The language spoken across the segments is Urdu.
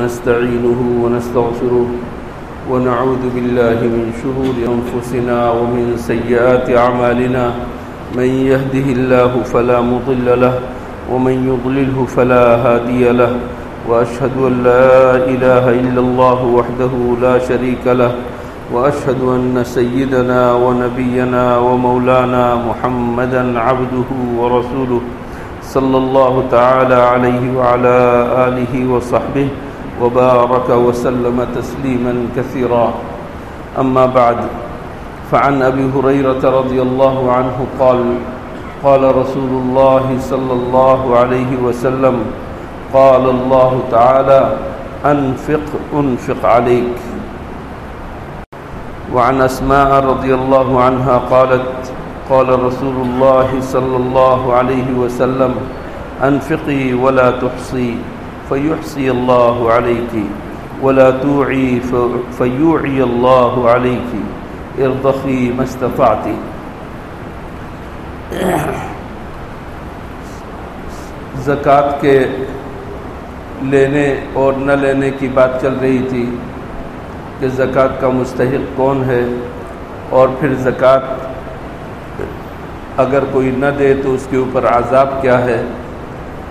ونستعينه ونستغفره ونعوذ بالله من شرور أنفسنا ومن سيئات أعمالنا من يهده الله فلا مضل له ومن يضلله فلا هادي له وأشهد أن لا إله إلا الله وحده لا شريك له وأشهد أن سيدنا ونبينا ومولانا محمدا عبده ورسوله صلى الله تعالى عليه وعلى آله وصحبه وبارك وسلم تسليما كثيرا. أما بعد، فعن أبي هريرة رضي الله عنه قال قال رسول الله صلى الله عليه وسلم قال الله تعالى أنفق عليك. وعن أسماء رضي الله عنها قالت قال رسول الله صلى الله عليه وسلم أنفقي ولا تحصي فيحصي الله عليك ولا توعي فيوعي الله عليك ارضخي ما استطعت. زکوٰۃ کے لینے اور نہ لینے کی بات چل رہی تھی کہ زکوٰۃ کا مستحق کون ہے، اور پھر زکوٰۃ اگر کوئی نہ دے تو اس کے اوپر عذاب کیا ہے،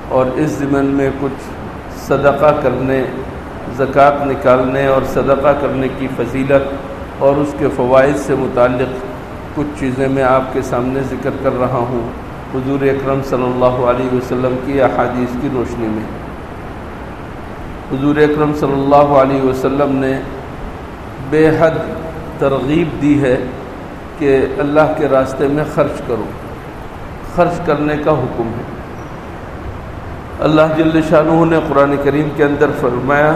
اور اس ضمن میں کچھ صدقہ کرنے، زکوٰۃ نکالنے اور صدقہ کرنے کی فضیلت اور اس کے فوائد سے متعلق کچھ چیزیں میں آپ کے سامنے ذکر کر رہا ہوں حضور اکرم صلی اللہ علیہ وسلم کی احادیث کی روشنی میں۔ حضور اکرم صلی اللہ علیہ وسلم نے بے حد ترغیب دی ہے کہ اللہ کے راستے میں خرچ کرو، خرچ کرنے کا حکم ہے۔ اللہ جل شانہ نے قرآن کریم کے اندر فرمایا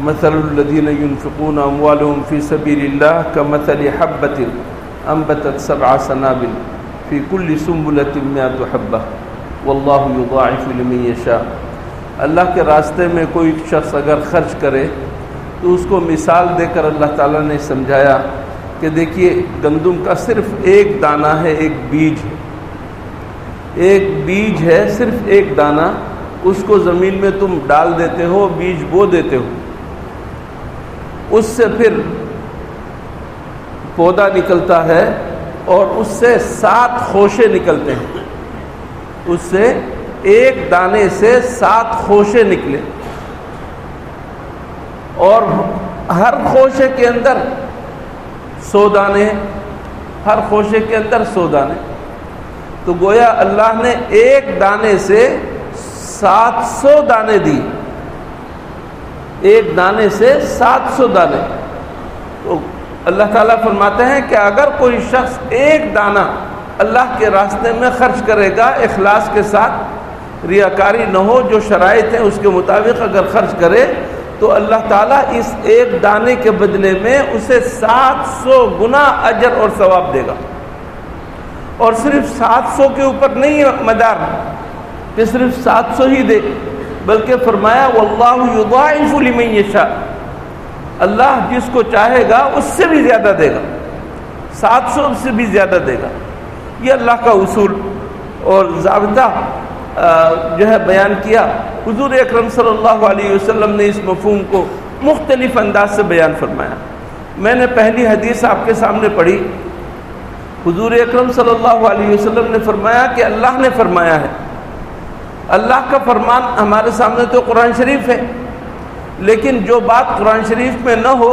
مثل الذین ينفقون اموالهم فی سبیل اللہ کمثل حبۃ انبتت سبع سنابل فی کل سنبلۃ مئۃ حبۃ واللہ یضاعف لمن یشاء۔ اللہ کے راستے میں کوئی شخص اگر خرچ کرے تو اس کو مثال دے کر اللہ تعالیٰ نے سمجھایا کہ دیکھیے گندم کا صرف ایک دانہ ہے، ایک بیج ہے، صرف ایک دانہ، اس کو زمین میں تم ڈال دیتے ہو، بیج بو دیتے ہو، اس سے پھر پودا نکلتا ہے اور اس سے 7 خوشے نکلتے ہیں، اس سے ایک دانے سے 7 خوشے نکلے، اور ہر خوشے کے اندر 100 دانے، ہر خوشے کے اندر 100 دانے، تو گویا اللہ نے ایک دانے سے 700 دانے دی، ایک دانے سے 700 دانے۔ تو اللہ تعالیٰ فرماتے ہیں کہ اگر کوئی شخص ایک دانہ اللہ کے راستے میں خرچ کرے گا اخلاص کے ساتھ، ریاکاری نہ ہو، جو شرائط ہیں اس کے مطابق اگر خرچ کرے تو اللہ تعالیٰ اس ایک دانے کے بدلے میں اسے 700 گنا اجر اور ثواب دے گا۔ اور صرف 700 کے اوپر نہیں مدار کہ صرف 700 ہی دے، بلکہ فرمایا واللہ یضاعف لمن یشاء، اللہ جس کو چاہے گا اس سے بھی زیادہ دے گا، 700 سے بھی زیادہ دے گا۔ یہ اللہ کا اصول اور ضابطہ جو ہے بیان کیا۔ حضور اکرم صلی اللہ علیہ وسلم نے اس مفہوم کو مختلف انداز سے بیان فرمایا۔ میں نے پہلی حدیث آپ کے سامنے پڑھی، حضور اکرم صلی اللہ علیہ وسلم نے فرمایا کہ اللہ نے فرمایا ہے۔ اللہ کا فرمان ہمارے سامنے تو قرآن شریف ہے، لیکن جو بات قرآن شریف میں نہ ہو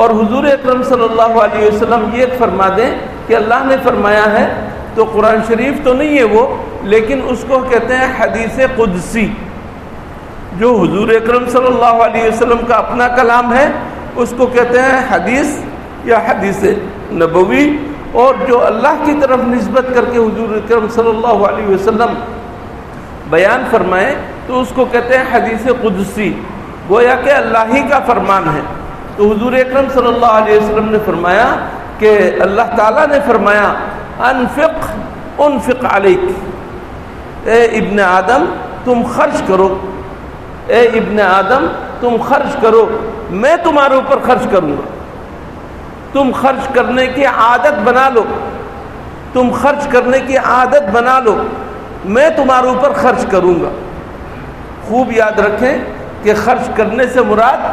اور حضور اکرم صلی اللہ علیہ وسلم یہ فرما دیں کہ اللہ نے فرمایا ہے، تو قرآن شریف تو نہیں ہے وہ، لیکن اس کو کہتے ہیں حدیث قدسی۔ جو حضور اکرم صلی اللہ علیہ وسلم کا اپنا کلام ہے اس کو کہتے ہیں حدیث یا حدیث نبوی، اور جو اللہ کی طرف نسبت کر کے حضور اکرم صلی اللہ علیہ وسلم بیان فرمائے تو اس کو کہتے ہیں حدیث قدسی، گویا کہ اللہ ہی کا فرمان ہے۔ تو حضور اکرم صلی اللہ علیہ وسلم نے فرمایا کہ اللہ تعالیٰ نے فرمایا انفق علیک، اے ابن آدم تم خرچ کرو، اے ابن آدم تم خرچ کرو، میں تمہارے اوپر خرچ کروں گا۔ تم خرچ کرنے کی عادت بنا لو، تم خرچ کرنے کی عادت بنا لو، میں تمہارے اوپر خرچ کروں گا۔ خوب یاد رکھیں کہ خرچ کرنے سے مراد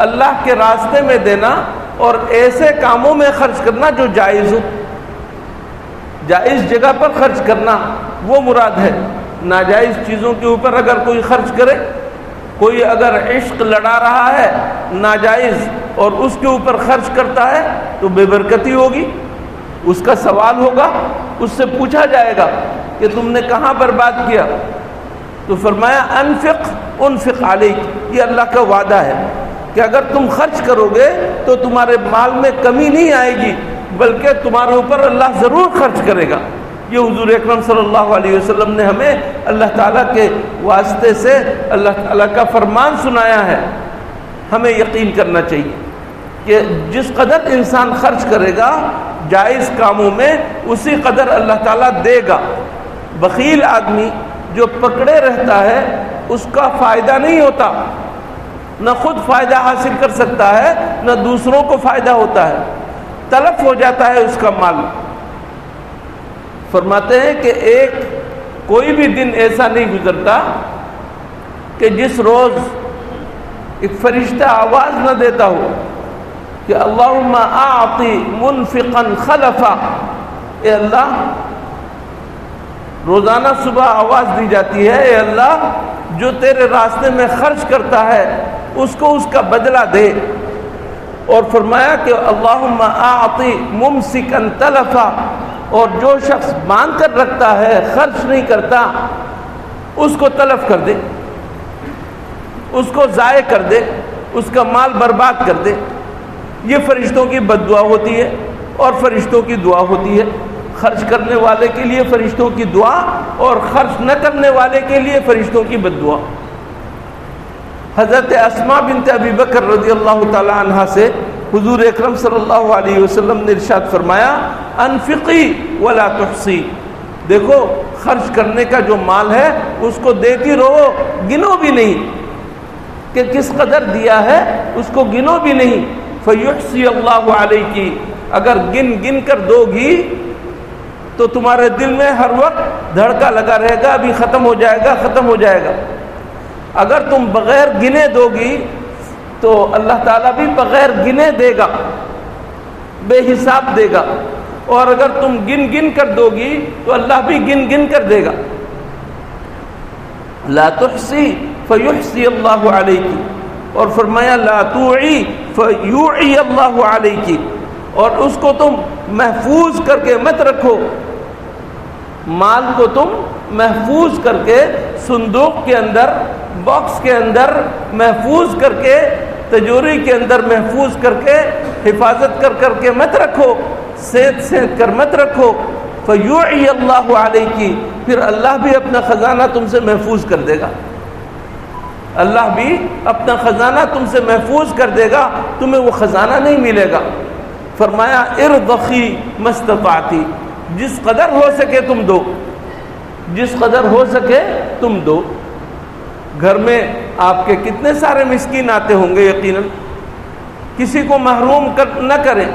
اللہ کے راستے میں دینا اور ایسے کاموں میں خرچ کرنا جو جائز ہو، جائز جگہ پر خرچ کرنا وہ مراد ہے۔ ناجائز چیزوں کے اوپر اگر کوئی خرچ کرے، کوئی اگر عشق لڑا رہا ہے ناجائز اور اس کے اوپر خرچ کرتا ہے تو بے برکتی ہوگی، اس کا سوال ہوگا، اس سے پوچھا جائے گا کہ تم نے کہاں برباد کیا؟ تو فرمایا انفق علیک، یہ اللہ کا وعدہ ہے کہ اگر تم خرچ کرو گے تو تمہارے مال میں کمی نہیں آئے گی، بلکہ تمہارے اوپر اللہ ضرور خرچ کرے گا۔ یہ حضور اکرم صلی اللہ علیہ وسلم نے ہمیں اللہ تعالیٰ کے واسطے سے اللہ تعالیٰ کا فرمان سنایا ہے۔ ہمیں یقین کرنا چاہیے کہ جس قدر انسان خرچ کرے گا جائز کاموں میں، اسی قدر اللہ تعالیٰ دے گا۔ بخیل آدمی جو پکڑے رہتا ہے اس کا فائدہ نہیں ہوتا، نہ خود فائدہ حاصل کر سکتا ہے نہ دوسروں کو فائدہ ہوتا ہے، تلف ہو جاتا ہے اس کا مال۔ فرماتے ہیں کہ کوئی بھی دن ایسا نہیں گزرتا کہ جس روز ایک فرشتہ آواز نہ دیتا ہو کہ اللہم اعطی منفقا خلفا، اے اللہ، روزانہ صبح آواز دی جاتی ہے، اے اللہ جو تیرے راستے میں خرچ کرتا ہے اس کو اس کا بدلہ دے۔ اور فرمایا کہ اللہم اعطی ممسکا تلفا، اور جو شخص باندھ کر رکھتا ہے خرچ نہیں کرتا اس کو تلف کر دے، اس کو ضائع کر دے، اس کا مال برباد کر دے۔ یہ فرشتوں کی بد دعا ہوتی ہے اور فرشتوں کی دعا ہوتی ہے۔ خرچ کرنے والے کے لیے فرشتوں کی دعا اور خرچ نہ کرنے والے کے لیے فرشتوں کی بد دعا۔ حضرت اسماء بنت ابی بکر رضی اللہ تعالی عنہا سے حضور اکرم صلی اللہ علیہ وسلم نے ارشاد فرمایا انفقی ولا تحصی، دیکھو خرچ کرنے کا جو مال ہے اس کو دیتی رہو، گنو بھی نہیں کہ کس قدر دیا ہے، اس کو گنو بھی نہیں۔ فیحصی اللہ علیک، اگر گن گن کر دو گی تو تمہارے دل میں ہر وقت دھڑکا لگا رہے گا، ابھی ختم ہو جائے گا، ختم ہو جائے گا۔ اگر تم بغیر گنے دو گی تو اللہ تعالیٰ بھی بغیر گنے دے گا، بے حساب دے گا، اور اگر تم گن گن کر دو گی تو اللہ بھی گن گن کر دے گا۔ لا تحصی فیحصی اللہ علیک، اور فرمایا لا توعی فیوعی اللہ علیک، اور اس کو تم محفوظ کر کے مت رکھو، مال کو تم محفوظ کر کے صندوق کے اندر، باکس کے اندر محفوظ کر کے، تجوری کے اندر محفوظ کر کے، حفاظت کر کر کے مت رکھو، سینت سینت کر مت رکھو۔ فیوعی اللہ علیک، پھر اللہ بھی اپنا خزانہ تم سے محفوظ کر دے گا، اللہ بھی اپنا خزانہ تم سے محفوظ کر دے گا، تمہیں وہ خزانہ نہیں ملے گا۔ فرمایا ارضخی مستطاعتی، جس قدر ہو سکے تم دو، جس قدر ہو سکے تم دو۔ گھر میں آپ کے کتنے سارے مسکین آتے ہوں گے، یقیناً کسی کو محروم نہ کریں۔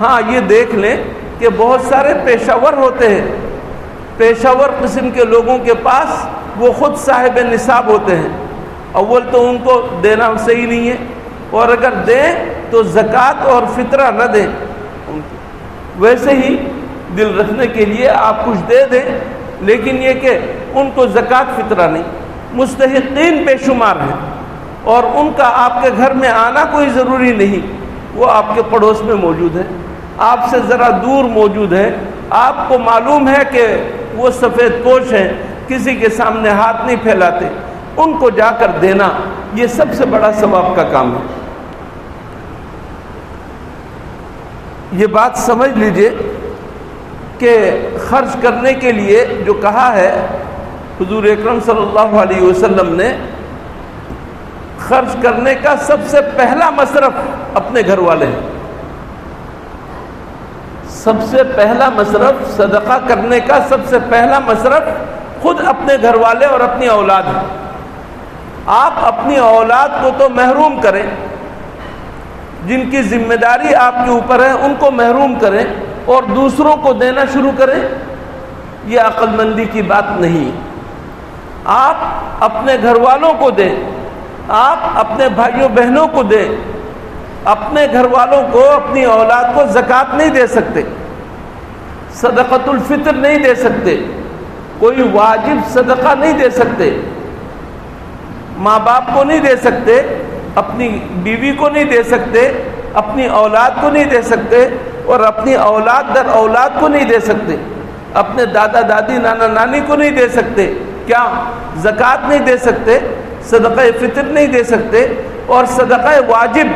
ہاں یہ دیکھ لیں کہ بہت سارے پیشہ ور ہوتے ہیں، پیشہ ور قسم کے لوگوں کے پاس وہ خود صاحب نصاب ہوتے ہیں، اول تو ان کو دینا صحیح نہیں ہے، اور اگر دیں تو زکوٰۃ اور فطرہ نہ دیں، ویسے ہی دل رکھنے کے لیے آپ کچھ دے دیں، لیکن یہ کہ ان کو زکوٰۃ فطرہ نہیں، مستحقین بے شمار ہیں، اور ان کا آپ کے گھر میں آنا کوئی ضروری نہیں، وہ آپ کے پڑوس میں موجود ہے، آپ سے ذرا دور موجود ہے، آپ کو معلوم ہے کہ وہ سفید پوش ہیں، کسی کے سامنے ہاتھ نہیں پھیلاتے، ان کو جا کر دینا یہ سب سے بڑا ثواب کا کام ہے۔ یہ بات سمجھ لیجئے کہ خرچ کرنے کے لیے جو کہا ہے حضور اکرم صلی اللہ علیہ وسلم نے، خرچ کرنے کا سب سے پہلا مصرف اپنے گھر والے ہیں، سب سے پہلا مصرف صدقہ کرنے کا سب سے پہلا مصرف خود اپنے گھر والے اور اپنی اولاد ہے۔ آپ اپنی اولاد کو تو محروم کریں، جن کی ذمہ داری آپ کے اوپر ہے ان کو محروم کریں، اور دوسروں کو دینا شروع کریں، یہ عقل مندی کی بات نہیں۔ آپ اپنے گھر والوں کو دیں، آپ اپنے بھائیوں بہنوں کو دیں، اپنے گھر والوں کو، اپنی اولاد کو زکوٰۃ نہیں دے سکتے، صدقۃ الفطر نہیں دے سکتے، کوئی واجب صدقہ نہیں دے سکتے، ماں باپ کو نہیں دے سکتے، اپنی بیوی کو نہیں دے سکتے، اپنی اولاد کو نہیں دے سکتے، اور اپنی اولاد در اولاد کو نہیں دے سکتے، اپنے دادا دادی نانا نانی کو نہیں دے سکتے۔ کیا؟ زکوٰۃ نہیں دے سکتے، صدقہ فطر نہیں دے سکتے، اور صدقہ واجب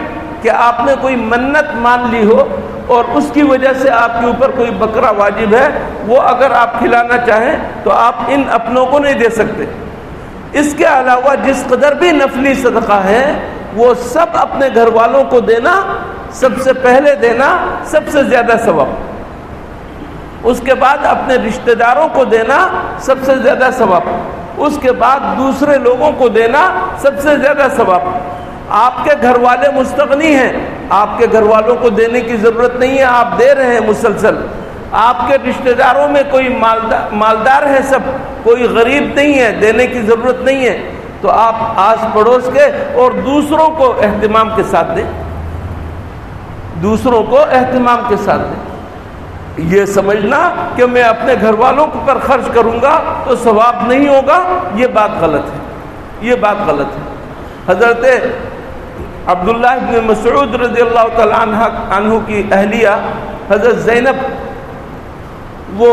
کہ آپ نے کوئی منت مان لی ہو اور اس کی وجہ سے آپ کے اوپر کوئی بکرا واجب ہے، وہ اگر آپ کھلانا چاہیں تو آپ ان اپنوں کو نہیں دے سکتے۔ اس کے علاوہ جس قدر بھی نفلی صدقہ ہے وہ سب اپنے گھر والوں کو دینا، سب سے پہلے دینا سب سے زیادہ ثواب، اس کے بعد اپنے رشتہ داروں کو دینا سب سے زیادہ ثواب، اس کے بعد دوسرے لوگوں کو دینا سب سے زیادہ ثواب۔ آپ کے گھر والے مستغنی ہیں، آپ کے گھر والوں کو دینے کی ضرورت نہیں ہے، آپ دے رہے ہیں مسلسل۔ آپ کے رشتہ داروں میں کوئی مالدار ہے، سب کوئی غریب نہیں ہے، دینے کی ضرورت نہیں ہے، تو آپ آس پڑوس کے اور دوسروں کو اہتمام کے ساتھ دیں، دوسروں کو اہتمام کے ساتھ دیں۔ یہ سمجھنا کہ میں اپنے گھر والوں پر خرچ کروں گا تو ثواب نہیں ہوگا، یہ بات غلط ہے، یہ بات غلط ہے۔ حضرت عبداللہ بن مسعود رضی اللہ تعالیٰ عنہ کی اہلیہ حضرت زینب، وہ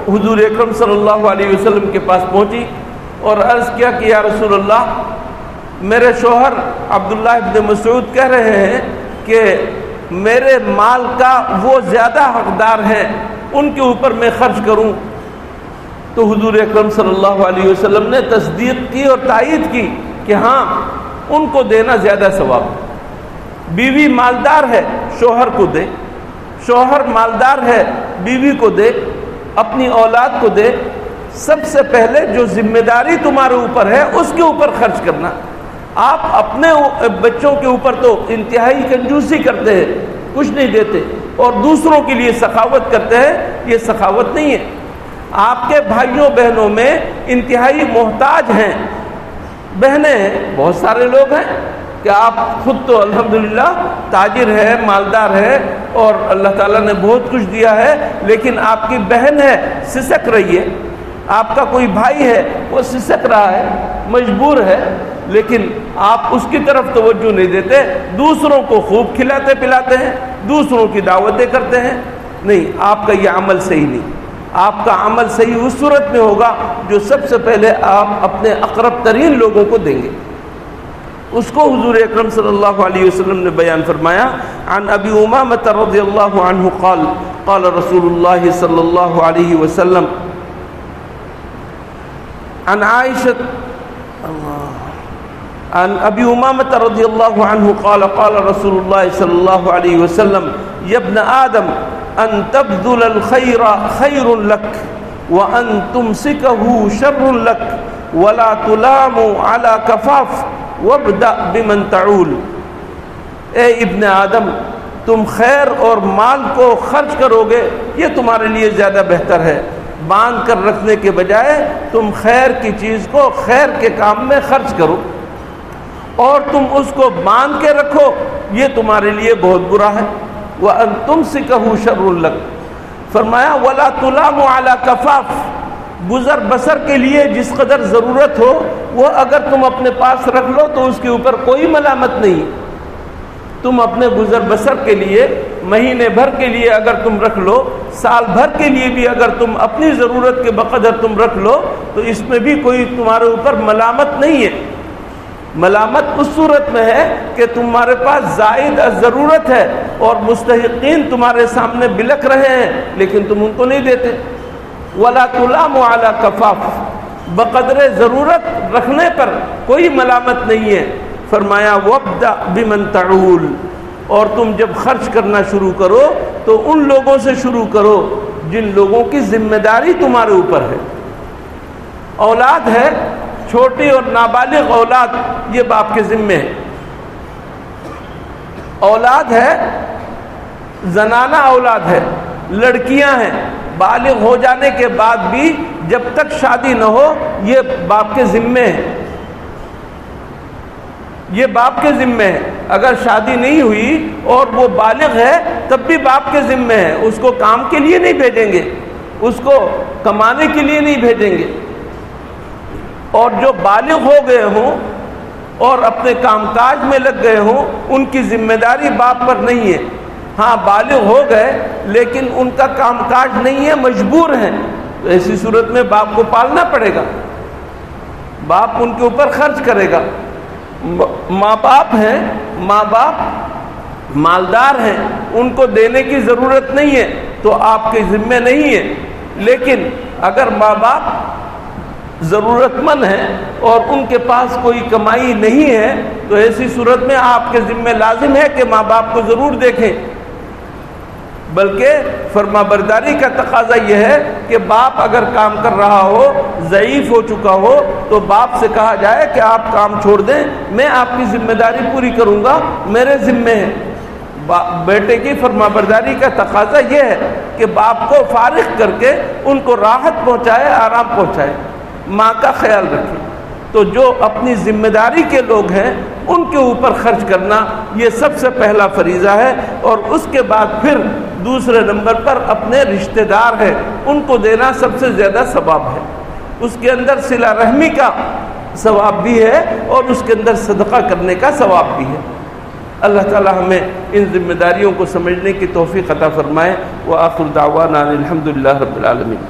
حضور اکرم صلی اللہ علیہ وسلم کے پاس پہنچی اور عرض کیا کہ یا رسول اللہ، میرے شوہر عبداللہ بن مسعود کہہ رہے ہیں کہ میرے مال کا وہ زیادہ حقدار ہیں، ان کے اوپر میں خرچ کروں؟ تو حضور اکرم صلی اللہ علیہ وسلم نے تصدیق کی اور تائید کی کہ ہاں، ان کو دینا زیادہ ثواب۔ بیوی مالدار ہے، شوہر کو دے، شوہر مالدار ہے، بیوی کو دے، اپنی اولاد کو دے۔ سب سے پہلے جو ذمہ داری تمہارے اوپر ہے اس کے اوپر خرچ کرنا۔ آپ اپنے بچوں کے اوپر تو انتہائی کنجوسی کرتے ہیں، کچھ نہیں دیتے، اور دوسروں کے لیے سخاوت کرتے ہیں، یہ سخاوت نہیں ہے۔ آپ کے بھائیوں بہنوں میں انتہائی محتاج ہیں، بہنیں ہیں، بہت سارے لوگ ہیں کہ آپ خود تو الحمدللہ تاجر ہے، مالدار ہے، اور اللہ تعالیٰ نے بہت کچھ دیا ہے، لیکن آپ کی بہن ہے، سسک رہی ہے۔ آپ کا کوئی بھائی ہے، وہ سسک رہا ہے، مجبور ہے، لیکن آپ اس کی طرف توجہ نہیں دیتے، دوسروں کو خوب کھلاتے پلاتے ہیں، دوسروں کی دعوتیں کرتے ہیں۔ نہیں، آپ کا یہ عمل صحیح نہیں۔ آپ کا عمل صحیح اس صورت میں ہوگا جو سب سے پہلے آپ اپنے اقرب ترین لوگوں کو دیں گے۔ اس کو حضور اکرم صلی اللہ علیہ وسلم نے بیان فرمایا۔ عن ابی امامۃ رضی اللہ عنہ قال قال رسول اللہ صلی اللہ علیہ وسلم عن عائشہ عن ابی امامۃ رضی اللہ عنہ قال قال رسول اللہ صلی اللہ علیہ وسلم یا ابن آدم ان تبذل الخير خير لك وان تمسكه شر لك ولا تلام على كفاف وابدأ بمن تعول۔ اے ابن آدم، تم خیر اور مال کو خرچ کرو گے، یہ تمہارے لیے زیادہ بہتر ہے۔ باندھ کر رکھنے کے بجائے تم خیر کی چیز کو خیر کے کام میں خرچ کرو، اور تم اس کو باندھ کے رکھو، یہ تمہارے لیے بہت برا ہے۔ وَأَن تُمْسِكَهُ شَرٌّ لَكَ، فرمایا وَلَا تُلَامُ عَلَى كَفَافٍ، گزر بسر کے لیے جس قدر ضرورت ہو وہ اگر تم اپنے پاس رکھ لو تو اس کے اوپر کوئی ملامت نہیں۔ تم اپنے گزر بسر کے لیے مہینے بھر کے لیے اگر تم رکھ لو، سال بھر کے لیے بھی اگر تم اپنی ضرورت کے بقدر تم رکھ لو تو اس میں بھی کوئی تمہارے اوپر ملامت نہیں ہے۔ ملامت اس صورت میں ہے کہ تمہارے پاس زائد از ضرورت ہے اور مستحقین تمہارے سامنے بلک رہے ہیں لیکن تم ان کو نہیں دیتے۔ ولا تلام علی کفاف، بقدر ضرورت رکھنے پر کوئی ملامت نہیں ہے۔ فرمایا وابدأ بمن تعول، اور تم جب خرچ کرنا شروع کرو تو ان لوگوں سے شروع کرو جن لوگوں کی ذمہ داری تمہارے اوپر ہے۔ اولاد ہے، چھوٹی اور نابالغ اولاد، یہ باپ کے ذمے ہے۔ اولاد ہے، زنانہ اولاد ہے، لڑکیاں ہیں، بالغ ہو جانے کے بعد بھی جب تک شادی نہ ہو یہ باپ کے ذمے ہے۔ یہ باپ کے ذمے ہے. اگر شادی نہیں ہوئی اور وہ بالغ ہے تب بھی باپ کے ذمے ہے. اس کو کام کے لیے نہیں بھیجیں گے, اس کو کمانے کے لیے نہیں بھیجیں گے. اور جو بالغ ہو گئے ہوں اور اپنے کام کاج میں لگ گئے ہوں ان کی ذمہ داری باپ پر نہیں ہے. ہاں بالغ ہو گئے لیکن ان کا کام کاج نہیں ہے, مجبور ہیں, تو ایسی صورت میں باپ کو پالنا پڑے گا, باپ ان کے اوپر خرچ کرے گا. ماں باپ ہیں, ماں باپ مالدار ہیں, ان کو دینے کی ضرورت نہیں ہے تو آپ کے ذمہ نہیں ہے. لیکن اگر ماں باپ ضرورت مند ہیں اور ان کے پاس کوئی کمائی نہیں ہے تو ایسی صورت میں آپ کے ذمہ لازم ہے کہ ماں باپ کو ضرور دیکھیں. بلکہ فرما برداری کا تقاضا یہ ہے کہ باپ اگر کام کر رہا ہو, ضعیف ہو چکا ہو, تو باپ سے کہا جائے کہ آپ کام چھوڑ دیں, میں آپ کی ذمہ داری پوری کروں گا, میرے ذمے ہے. بیٹے کی فرما برداری کا تقاضا یہ ہے کہ باپ کو فارغ کر کے ان کو راحت پہنچائے, آرام پہنچائے, ماں کا خیال رکھے. تو جو اپنی ذمہ داری کے لوگ ہیں ان کے اوپر خرچ کرنا یہ سب سے پہلا فریضہ ہے. اور اس کے بعد پھر دوسرے نمبر پر اپنے رشتہ دار ہیں, ان کو دینا سب سے زیادہ ثواب ہے. اس کے اندر صلہ رحمی کا ثواب بھی ہے اور اس کے اندر صدقہ کرنے کا ثواب بھی ہے. اللہ تعالی ہمیں ان ذمہ داریوں کو سمجھنے کی توفیق عطا فرمائے. وآخر دعوانا الحمدللہ رب العالمین.